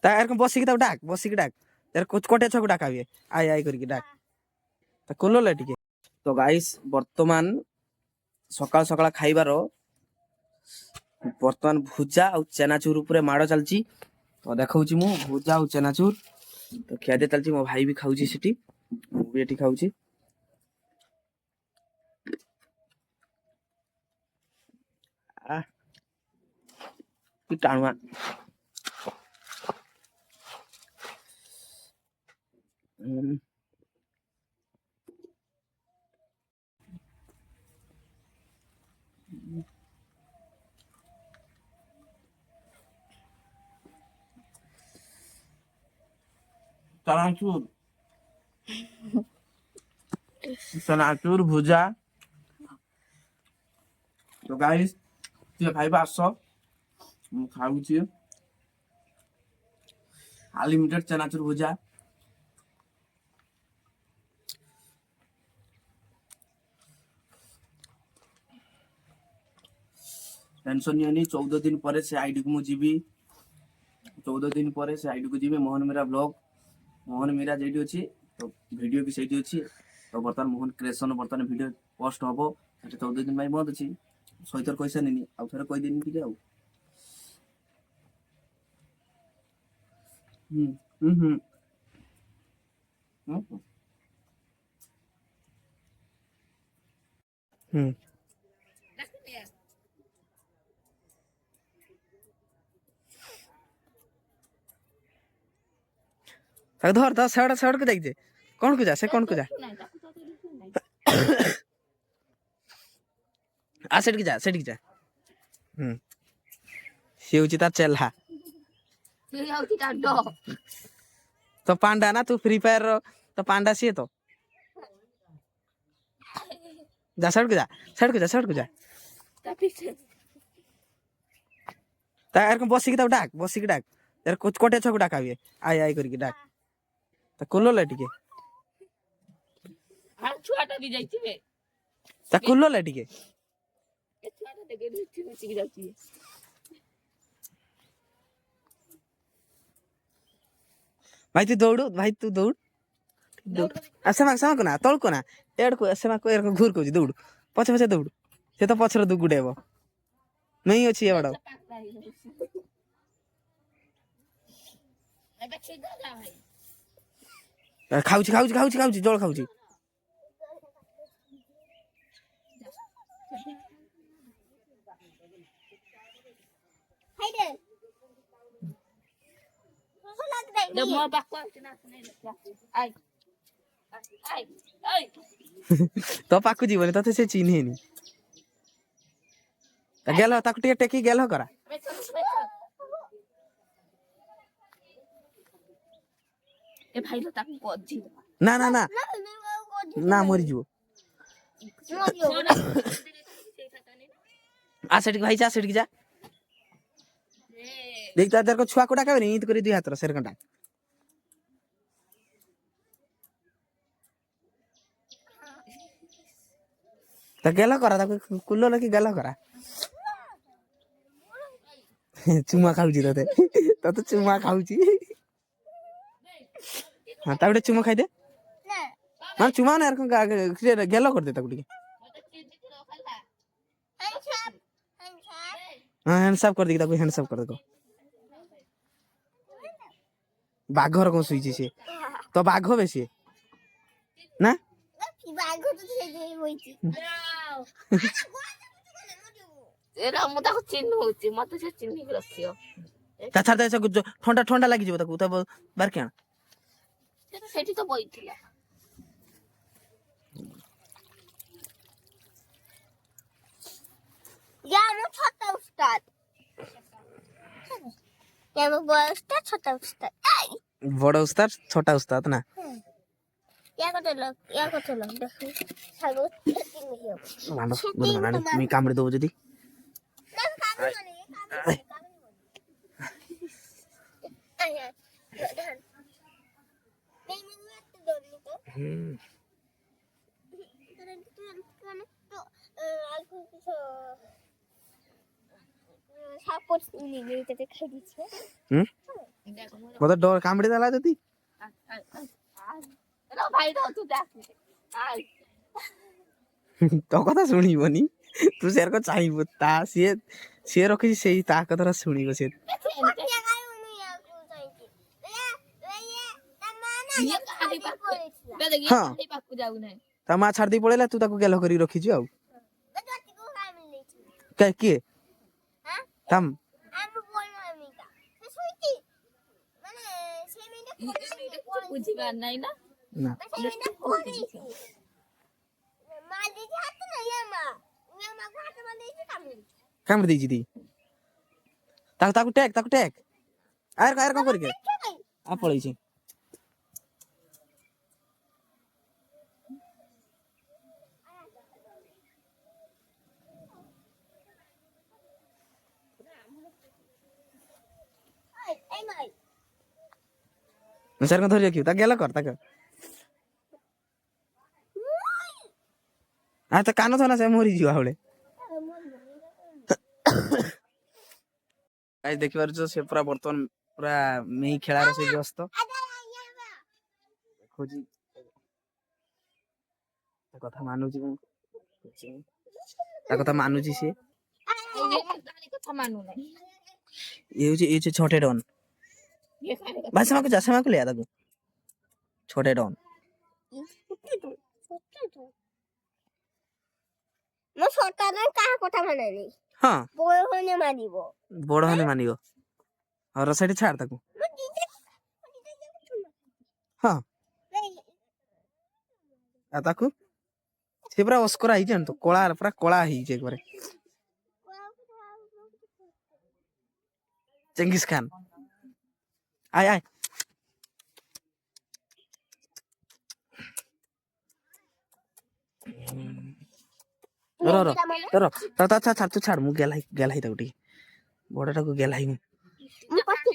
তা এরকম বসিকি তাও ডাক বসিকি ডাক এর কোটে ছকু ডাকাবে আই আই করিকি ডাক তা কোললে টিকে তো গাইস বর্তমান সকাল সকাল খাইবার বর্তমান ভুজা ଆଉ ଚେନାଚୁର ଉପରେ ମାଡ଼ ଚାଲିଛି ତ ଦେଖଉଛି ମୁଁ ଭୁଜା ଆଉ ଚେନାଚୁର ତ ଖିଆଦେ ଚାଲିଛି ମୋ ଭାଇ ବି ଖାଉଛି ସେଠି ମୁଁ ବି ଏଠି ଖାଉଛି କି ଟାଣୁଆ चनाचूर चनाचूर भुजा तो गाइस ଟିକେ ଖାଇବା ଆସ ମୁଁ ଖାଉଛି ଅନଲିମିଟେଡ ଚନାଚୁର ଭୁଜା टेंशन नहीं 14 दिन पर से आईडी को मुझे 14 दिन पर से आईडी को जी मोहन मीरा ब्लॉग मोहन मीरा जेडी अच्छी तो वीडियो भी सही अच्छी तो बर्तमान मोहन क्रिएशन बर्तमान वीडियो पोस्ट हम 14 दिन बंद अच्छी सही कही सारे आउ थे कहीदेनी टे धर धर सड़ सड़ के देख कौन को जा से कौन को जा आ सेठ जा सी हूँ तार चेल्हा तो पांडा ना तू फ्री फायर तो पांडा सी तो जा सड़ को जा ता एरकम बसिकी ताऊ डाक बसिकी डाक यार कोटे छकु डाकाबे आय आय करिकी डाक ता कुल्लोले टिके आ छुआटा भी जाई छिबे ता कुल्लोले टिके ए छुआटा देखे छिबे जाई भाई तू दौड़ आ समा को ना तळ को ना एड को समा को एरकम घूर को दौड़ पछे पछे दौड़ से तो पछर दु गुडेबो नहीं अछि ए बडो खाऊची जोळ खाऊची तो पाकु जीवनी तते से चिन्हेनी गेल ताकु टिके टेकी गेल करा ए भाई लो ताकु कोजी ना ना ना ना मरि जीवो आ सेठी भाई जा सेठी जा देख ता को छुआ को डाकाबे नी इत करी दुई हाथ सेर कंटा ता गेला करा ता कुल्लो लकी गेला करा चुमा खाऊची तते तते चुमा खाऊची हां ता उडे चुमा खाई दे हां चुमा ना यार गेला कर दे ता गुडी हां हैंड्स अप कर दे ता हैंड्स अप कर दे बाघर को सुईची से तो बाघ बेसी ना बाघ तो से होईची एरा मु ताको चिन्ह होची मते से चिन्ह के रखियो ता छाड़ दे ठंडा ठंडा लागि जीव ताकू त बार केन सेठी तो बइथिला या मु छोटा उस्ताद या मु बड़ा उस्ताद छोटा उस्ताद बड़ा उस्ताद छोटा उस्ताद ना या को लोग देखो सागो मानो मी कामड़े दो जदी দেখ মতো ডর কামড়ে দেলা যদি ভাই দাও তুই দেখ আয় তো কথা শুনিবনি তু সেরক চাইব তা ସିଏ ରଖିଛି ସେଇ ତା କଥାଟା ଶୁଣିବ ସେ ହଁ ପାଖକୁ ଯାଉନାହିଁ ତା ମା ଛାଡି ଦେଇ ପଳେଇଲା ତୁ ତାକୁ ଗେଲ କରିକି ରଖିଛୁ ଆଉ କିଏ ତାମ ବୁଝିବାର ନାହିଁ ନା ନା କାମରେ ଦେଇଛି ଦି ତାକୁ ଟେକ୍ ଆର କଣ କରିକେ ଆ ପଳେଇଛି ସାର୍ କଣ ଧରି ରଖିବୁ ତା ଗେଲ କର ତାକୁ ଆ ତା କାନ ଥନା ସେ ମରିଯିବ ହଳେ ଦେଖିପାରୁଛ ସେ ପୁରା ବର୍ତ୍ତମାନ ପୁରା ମେଇ ଖେଳାର ସେ ବ୍ୟସ୍ତ ଖୋଜି ତା କଥା ମାନୁଛି ମୁଁ ତା କଥା ମାନୁଛି ସିଏ କଥା ମାନୁ ନାହିଁ ये छोटे डॉन भाई समय को लिया था छोटे डॉन ମୁଁ ସରକାର କାହା କଥା ମାନେନି हाँ ବଡ଼ ହନେ ମାନିବ बड़ होने मानियो और साइड छाड़ ताको हाँ आ ताको से पूरा अस्करा ही जान तो कोला पूरा कोला ही जे करे चंगेज खान आय रो छाड़ तू छाड़ मु गेलाई ताको टी बड़टा को गेलाई मु ମୁଁ ପଛେ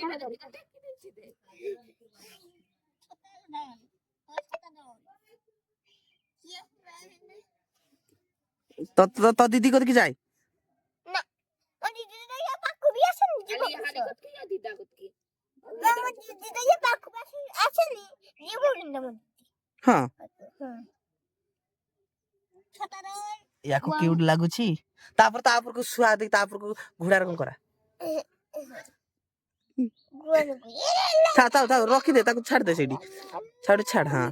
तो दीदी को देखी जाए ନା ଓ ଦିଦି ତ ଇଏ ପାଖକୁ ବି ଆସେନି ଯିବ ଦିଦି ତ ଇଏ ପାଖକୁ ଆସେନି ଯିବ କିନ୍ତୁ ମୁଁ हाँ ଛତାର याको क्यूट लागुची तापर को सुआ दे तापर को घोड़ा रकम करा गुआनु था रखी दे ताको छाड़ दे सेडी छाड़ हाँ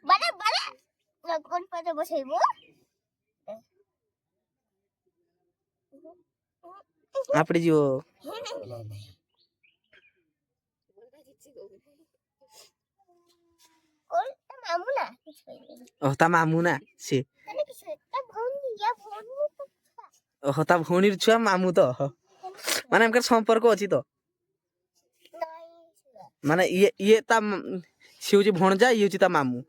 बड़ा कोन पर बसेबो आपड़ी जो कोन मामू ना ओ ता मामू ना से तने किछ ता भौनी या भौनी ओ ता भौनीर छुआ मामू तो माने हमकर संपर्क अछि तो माने ये ता सिउजी भणजा ये ता मामू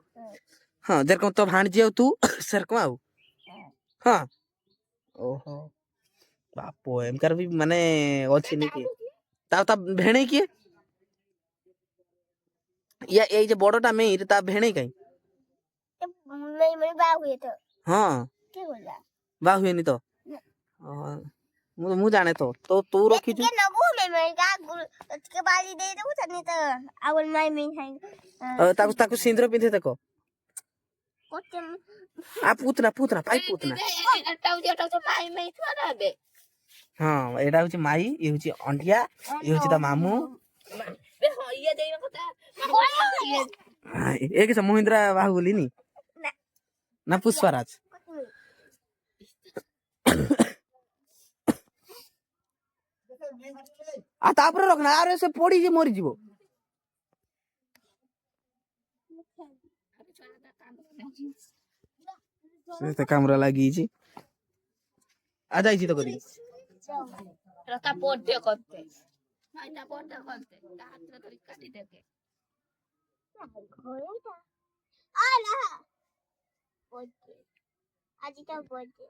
हां जर को तो भाणजी तू सर को आउ हां ओहो बापो एमकर भी माने अछि नि की ता भेणे की या ए जे बड़टा मेर ता भेणे काई मैं बा हुए तो हां के होला बा हुए नि तो मु जाने तो तू रखी छु के नबु मैं का के बाली दे दबु तने तो आवन मैं खाई ताको सिंदूर पिंधे तको कोते आ पूतना पाई पूतना हाँ एटा होची माई ये होची अंडिया ये होची ता मामू एक से महिंद्रा बाहुबली नी ना पुष्पराज आ तापर रखना अरे से पड़ी जे मरि जीवो से कैमरा लागी छी आ जाई छी तो करी रता पोटे करते माइना पोटे करते हाथ रे तरी काटी देके आला आज का बर्थडे